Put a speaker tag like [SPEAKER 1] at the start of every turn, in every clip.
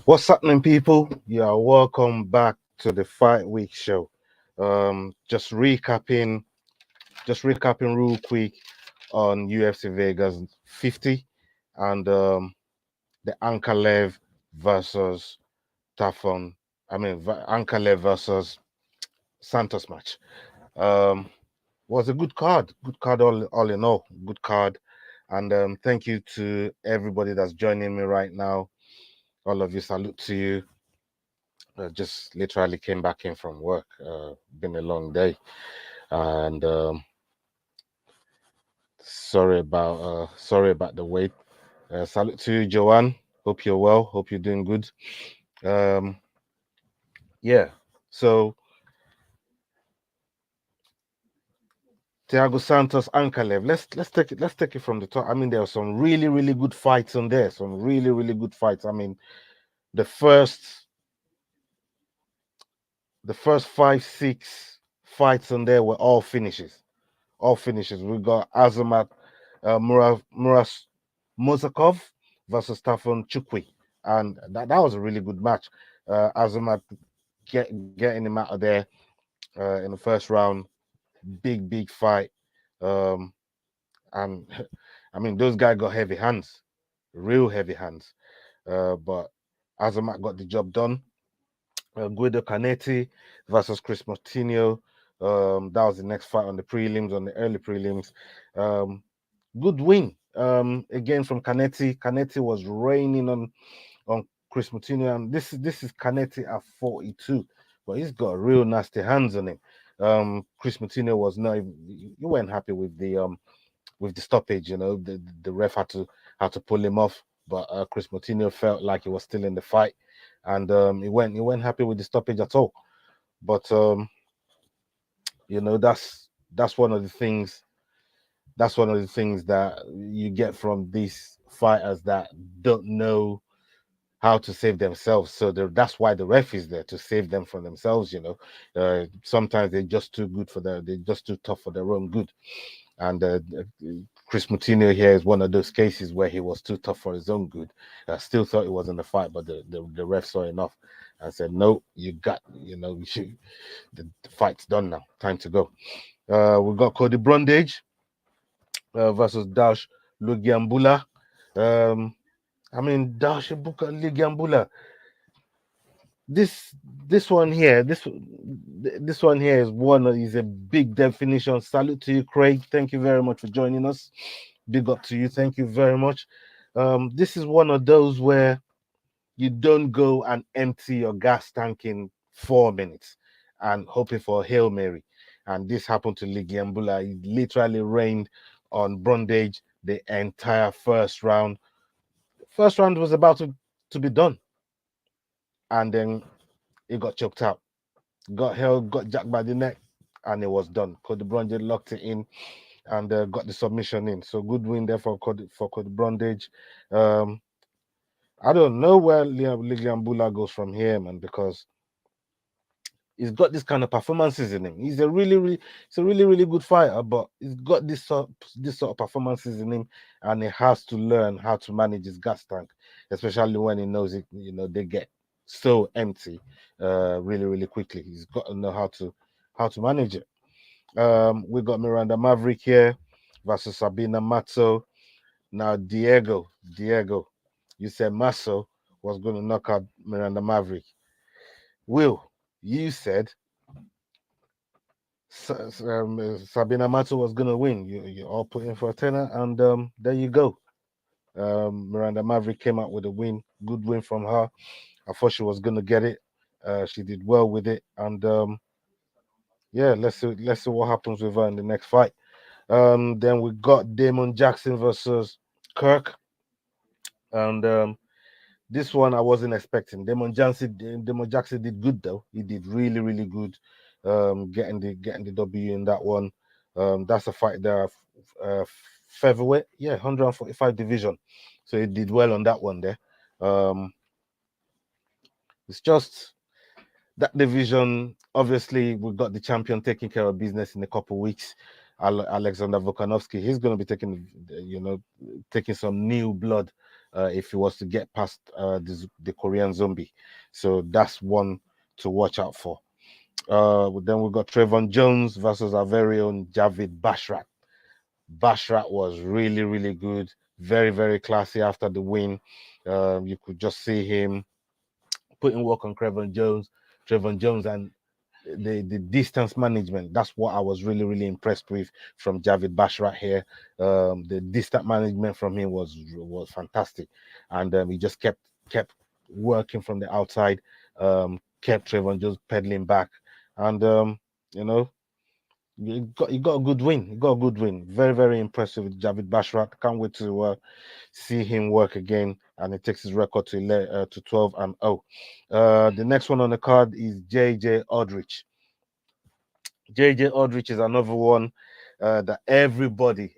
[SPEAKER 1] What's happening, people? Yeah, welcome back to the Fight Week show. Just recapping real quick on UFC Vegas 50 and the Ankaleav versus Tafon. Ankaleav versus Santos match. Um, was a good card all in all, good card. And thank you to everybody that's joining me right now. All of you, salute to you. Just literally came back in from work. Been a long day, and sorry about the wait. Salute to you, Joanne. Hope you're well. Hope you're doing good. Um, yeah. So Thiago Santos, Ankalev. Let's take it from the top. I mean, there are some really good fights on there. Some really good fights. I mean, the first the first 5-6 fights on there were all finishes. All finishes. We got Azamat Muras Mozakov versus Stefan Chukwi, and that was a really good match. Azamat getting him out of there in the first round, big fight, um, and I mean those guys got heavy hands, real heavy hands, but Azamat got the job done. Guido Canetti versus Chris Martinho. That was the next fight on the prelims, on the early prelims. Um, Good win. Again from Canetti. Canetti was raining on Chris Martinho, and this is Canetti at 42, but he's got real nasty hands on him. Chris Martinho was not even, you weren't happy with the stoppage. You know, the ref had to pull him off, but Chris Martinho felt like he was still in the fight, and he went happy with the stoppage at all. But you know, that's one of the things that's one of the things that you get from these fighters that don't know how to save themselves. So that's why the ref is there to save them from themselves. You know, sometimes they're just too good they're just too tough for their own good. And Chris Moutinho here is one of those cases where he was too tough for his own good. I still thought it was in the fight, but the ref saw enough and said, "No, the fight's done now. Time to go." We got Cody Brundage versus Dash Lugiambula. Um, I mean, Dash Lugiambula. This one here, this one here is a big definition. Salute to you, Craig. Thank you very much for joining us. Big up to you. Thank you very much. This is one of those where you don't go and empty your gas tank in 4 minutes and hoping for a Hail Mary. And this happened to Ligiambula. He literally rained on Brundage the entire first round. First round was about to be done. And then he got choked out. Got held, got jacked by the neck, and it was done. Cody Brundage locked it in and got the submission in. So good win there for Cody Brundage. I don't know where Ligiambula goes from here, man, because he's got this kind of performances in him. He's a really good fighter, but he's got this sort of performances in him, and he has to learn how to manage his gas tank, especially when he knows it. You know, they get so empty, really quickly. He's got to know how to manage it. We got Miranda Maverick here versus Sabina Matzo. Now, Diego, you said Masso was going to knock out Miranda Maverick. Will, you said Sabina Matzo was going to win. You all put in for a tenner, and there you go. Miranda Maverick came out with a win. Good win from her. I thought she was going to get it. She did well with it, and yeah, let's see what happens with her in the next fight. Then we got Damon Jackson versus Kirk, and this one I wasn't expecting. Damon Jackson did good though. He did really good. Getting the W in that one. That's a fight there. Featherweight, yeah, 145 division. So he did well on that one there. It's just that division. Obviously, we've got the champion taking care of business in a couple of weeks. Alexander Volkanovski, he's going to be taking some new blood if he was to get past the Korean Zombie. So that's one to watch out for. Then we got Trayvon Jones versus our very own Javid Bashrat. Bashrat was really, really good, very, very classy after the win. You could just see him putting work on Trayvon Jones, and the distance management. That's what I was really, really impressed with from Javid Bashrat here. The distance management from him was fantastic, and he just kept working from the outside, kept Trayvon Jones pedaling back, and you know you got a good win. You got a good win. Very, very impressive with Javid Bashrat. Can't wait to see him work again, and it takes his record to 12-0. The next one on the card is JJ Aldrich. JJ Aldrich is another one that everybody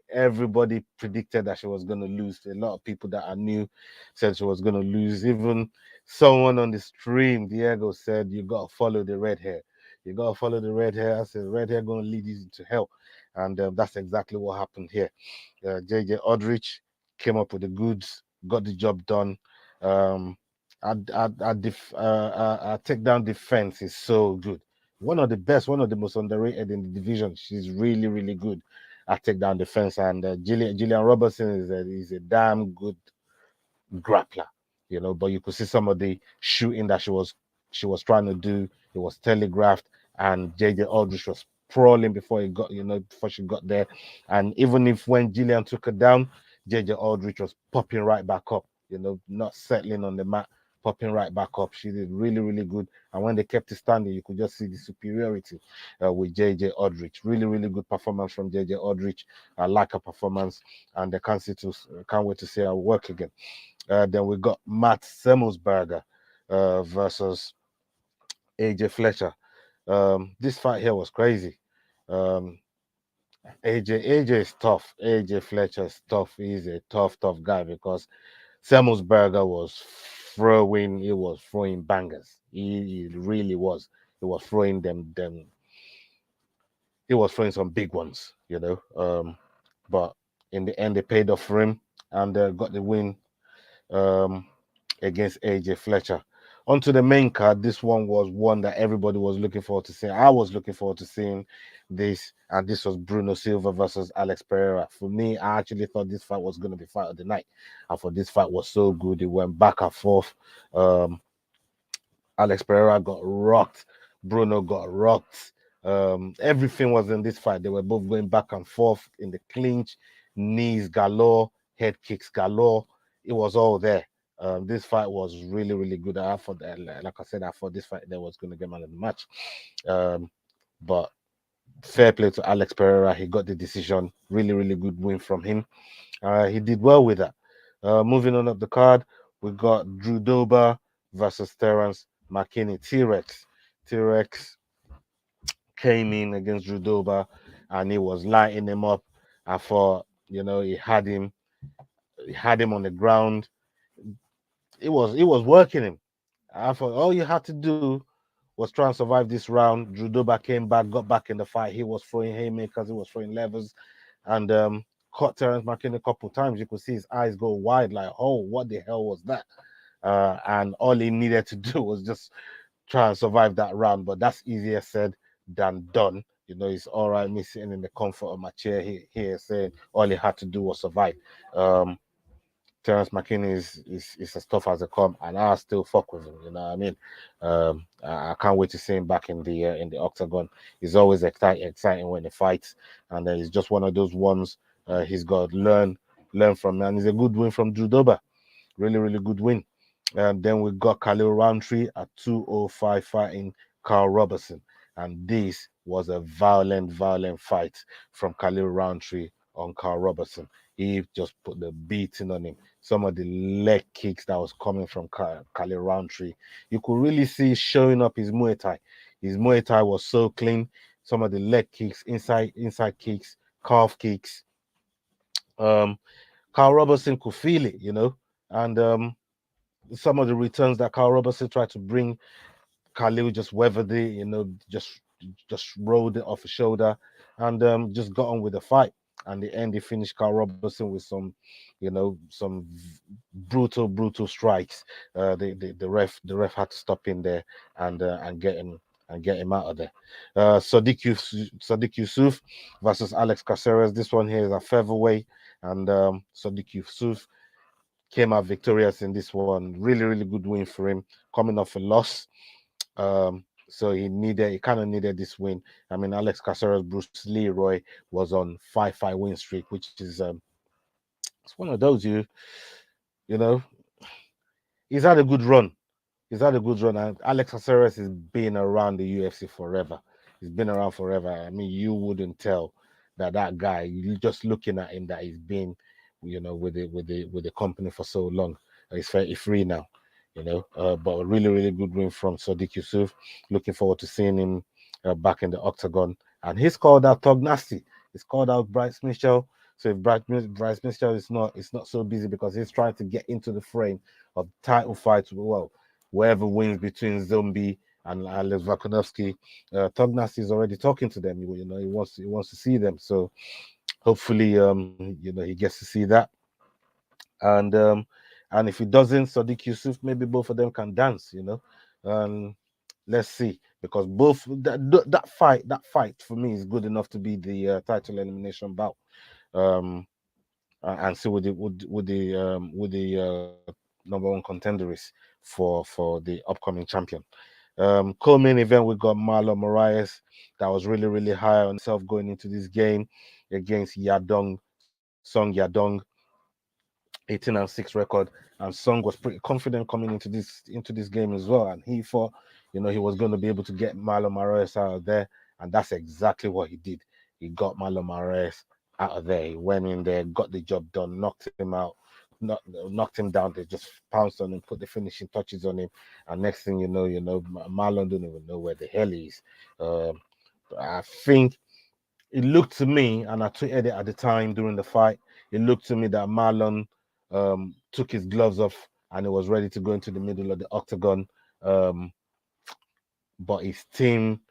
[SPEAKER 1] predicted that she was going to lose. A lot of people that I knew said she was going to lose. Even someone on the stream, Diego, said, "You got to follow the red hair. You got to follow the red hair." I said, "Red hair going to lead you to hell." And that's exactly what happened here. JJ Aldrich came up with the goods, got the job done. Um, our takedown defense is so good, one of the best, one of the most underrated in the division. She's really, really good at takedown defense. And Gillian Robertson is a damn good grappler, but you could see some of the shooting that she was trying to do. It was telegraphed, and JJ Aldrich was crawling before she got there. And even if when Gillian took her down, JJ Aldrich was popping right back up, not settling on the mat, popping right back up. She did really, really good. And when they kept it standing, you could just see the superiority with JJ Aldrich. Really, really good performance from JJ Aldrich. I like her performance, and I can't wait to see her work again. Then we got Matt Semmelsberger versus AJ Fletcher. This fight here was crazy. Um, AJ is tough. AJ Fletcher is tough. He's a tough guy, because Semmelsberger was throwing bangers. He really was. He was throwing them. He was throwing some big ones. But in the end, they paid off for him, and got the win um, against AJ Fletcher. Onto the main card, this one was one that everybody was looking forward to seeing. I was looking forward to seeing this, and this was Bruno Silva versus Alex Pereira. For me, I actually thought this fight was going to be fight of the night. I thought this fight was so good. It went back and forth. Um, Alex Pereira got rocked. Bruno got rocked. Everything was in this fight. They were both going back and forth in the clinch, knees galore, head kicks galore. It was all there. This fight was really, really good. I thought, like I said, I thought this fight there was going to get man of the match. But fair play to Alex Pereira. He got the decision. Really, really good win from him. He did well with that. Moving on up the card, we got Drew Dober versus Terence McKinney. T-Rex came in against Drew Dober, and he was lighting him up. I thought, he had him on the ground. It was working him. I thought all you had to do was try and survive this round. Drew Dober came back, got back in the fight. He was throwing haymakers, he was throwing levers, and caught Terence McKinney a couple times. You could see his eyes go wide, like, "Oh, what the hell was that?" And all he needed to do was just try and survive that round. But that's easier said than done. It's all right me sitting in the comfort of my chair here saying all he had to do was survive. Um, Terence McKinney is as tough as they come, and I still fuck with him. You know what I mean? I can't wait to see him back in the octagon. He's always exciting when he fights, and he's just one of those ones. He's got to learn from, and it's a good win from Drew Dober. Really, really good win. And then we got Khalil Roundtree at 205 fighting Carl Robertson. And this was a violent fight from Khalil Roundtree on Carl Robertson. He just put the beating on him. Some of the leg kicks that was coming from Khalil Roundtree, you could really see showing up his Muay Thai. His Muay Thai was so clean. Some of the leg kicks, inside kicks, calf kicks. Carl Robertson could feel it. And some of the returns that Carl Robertson tried to bring, Khalil just weathered it, just rolled it off his shoulder, and just got on with the fight. and the end he finished Carl Robertson with some, some brutal strikes. The ref had to stop in there and get him out of there. Sadiq Yusuf versus Alex Caceres. This one here is a featherweight, and Sadiq Yusuf came out victorious in this one. Really good win for him, coming off a loss. So he kind of needed this win. I mean, Alex Caceres, Bruce Leroy was on 5-5 win streak, which is it's one of those you know he's had a good run. He's had a good run, and Alex Caceres has been around the UFC forever. He's been around forever. I mean, you wouldn't tell that guy. You just looking at him that he's been, with the company for so long. He's 33 now, but a really good win from Sadiq Yusuf. Looking forward to seeing him back in the octagon. And he's called out Tog Nasty. He's called out Bryce Mitchell. So if Bryce Mitchell is not so busy because he's trying to get into the frame of title fights. Well, whoever wins between Zombie and Alex Volkanovski, Tog Nasty is already talking to them. He wants to see them. So hopefully, he gets to see that. And if he doesn't, Sadiq Yusuf, maybe both of them can dance. Let's see, because both that fight for me is good enough to be the title elimination bout. And see with the number one contender is for the upcoming champion. Co-main event, we got Marlon Moraes, that was really high on himself going into this game against Song Yadong, 18-6 record, and Song was pretty confident coming into this game as well, and he thought, he was going to be able to get Marlon Moraes out of there, and that's exactly what he did. He got Marlon Moraes out of there. He went in there, got the job done, knocked him out, knocked him down. They just pounced on him, put the finishing touches on him, and next thing you know, Marlon don't even know where the hell he is. I think it looked to me, and I tweeted it at the time during the fight, it looked to me that Marlon took his gloves off and he was ready to go into the middle of the octagon. But his team,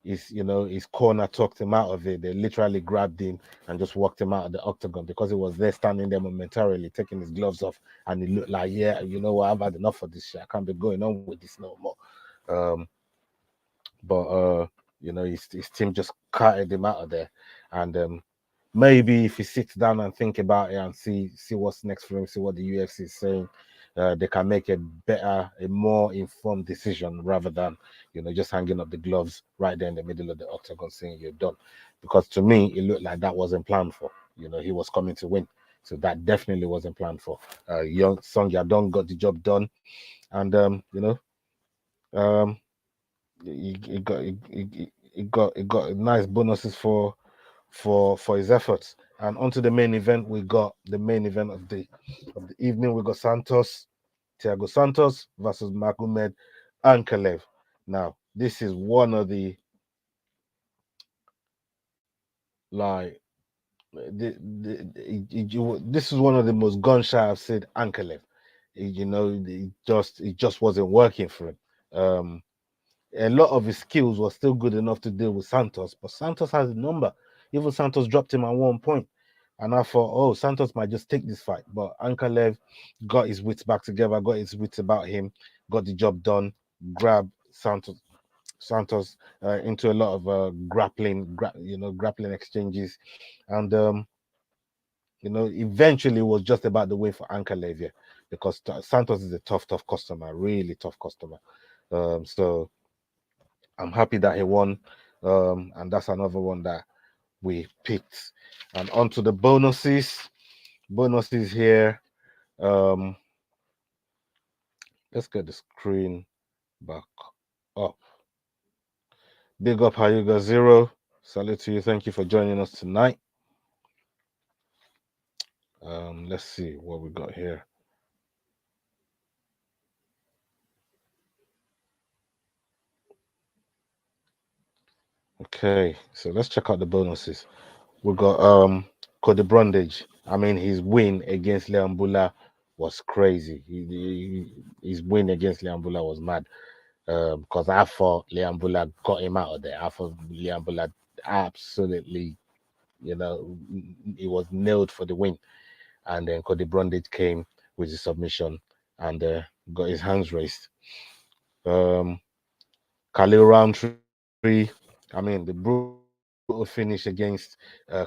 [SPEAKER 1] his corner talked him out of it. They literally grabbed him and just walked him out of the octagon because he was there standing there momentarily, taking his gloves off, and he looked like, yeah, you know what, I've had enough of this shit. I can't be going on with this no more. But his team just carted him out of there, and maybe if he sits down and think about it and see what's next for him, see what the UFC is saying, they can make a more informed decision rather than just hanging up the gloves right there in the middle of the octagon saying you're done. Because to me, it looked like that wasn't planned for. He was coming to win, so that definitely wasn't planned for. Young Song Yadong got the job done, and he got nice bonuses for his efforts. And onto the main event, we got the main event of the evening. We got Thiago Santos versus Magomed Ankaleav. Now, this is one of the this is one of the most gun shy I've seen Ankaleav. It just wasn't working for him. A lot of his skills were still good enough to deal with Santos, but Santos has a number. Even Santos dropped him at one point, and I thought, oh, Santos might just take this fight. But Ankaleav got his wits back together, got his wits about him, got the job done, grabbed Santos into a lot of grappling exchanges, and eventually it was just about the way for Ankaleav, yeah, because Santos is a tough customer, really tough customer. So I'm happy that he won, and that's another one that we picked. And onto the bonuses. Bonuses here. Let's get the screen back up. Big up Hayuga Zero. Salute to you. Thank you for joining us tonight. Let's see what we got here. Okay, so let's check out the bonuses. We got Cody Brundage. I mean, his win against Leon Bula was crazy. His win against Leon Bula was mad. Because I thought Leon Bula got him out of there. I thought Leon Bula absolutely he was nailed for the win. And then Cody Brundage came with the submission and got his hands raised. Um, Khalil Roundtree, I mean, the brutal finish against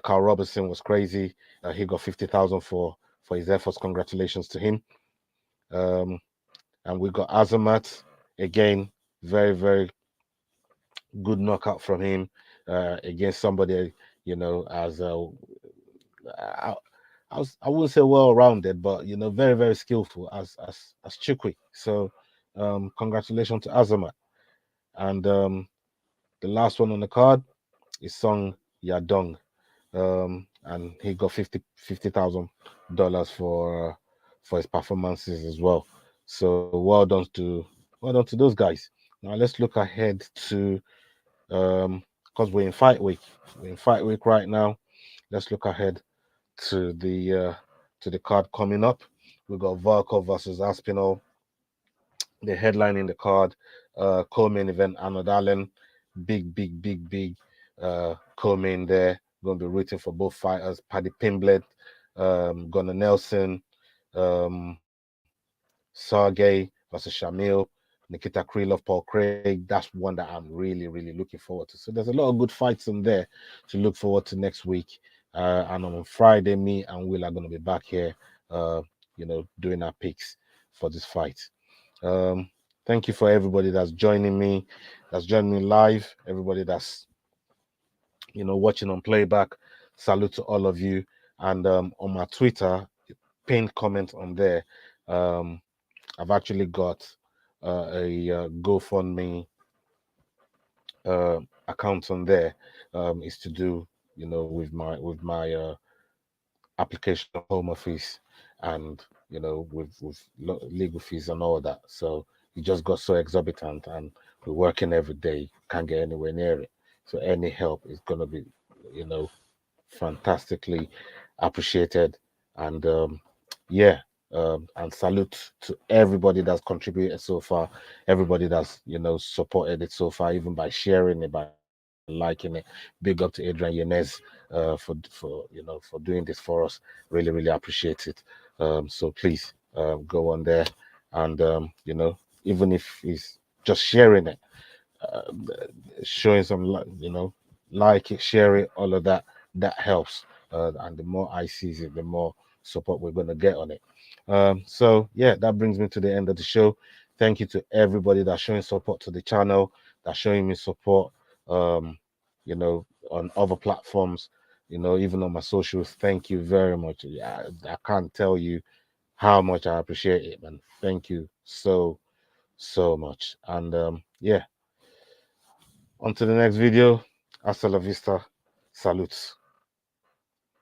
[SPEAKER 1] Carl Robertson was crazy. He got 50,000 for his efforts. Congratulations to him. Um, and we got Azamat again, very good knockout from him against somebody, as I, I wouldn't say well rounded, but very skillful as Chukwi. So congratulations to Azamat. And the last one on the card is Song Yadong. And he got $50,000 for his performances as well. So well done to those guys. Now let's look ahead to because we're in fight week. We're in fight week right now. Let's look ahead to the card coming up. We got Volkov versus Aspinall, the headline in the card, co-main event, Arnold Allen, big co-main there. Going to be rooting for both fighters, Paddy Pimblett, Gunnar Nelson, um, Sergey versus Shamil, Nikita Krylov, Paul Craig. That's one that I'm really looking forward to. So there's a lot of good fights in there to look forward to next week. And on Friday, me and Will are going to be back here, doing our picks for this fight. Thank you for everybody that's joining me, that's joining me live, everybody that's watching on playback. Salute to all of you. And on my Twitter, pinned comment on there. I've actually got a GoFundMe account on there. Is to do with my application of home office and with legal fees and all that. So it just got so exorbitant, and we're working every day, can't get anywhere near it. So any help is gonna be you know fantastically appreciated. And yeah, and salute to everybody that's contributed so far, everybody that's supported it so far, even by sharing it, by liking it. Big up to Adrian Yanez for for doing this for us. Really appreciate it. So please go on there and even if it's just sharing it, uh, showing some like it, share it, all of that, that helps. And the more I see it, the more support we're going to get on it. So yeah, that brings me to the end of the show. Thank you to everybody that's showing support to the channel, that's showing me support on other platforms, even on my socials. Thank you very much. I can't tell you how much I appreciate it, man. Thank you so much. And yeah, on to the next video. Hasta la vista. Salutes.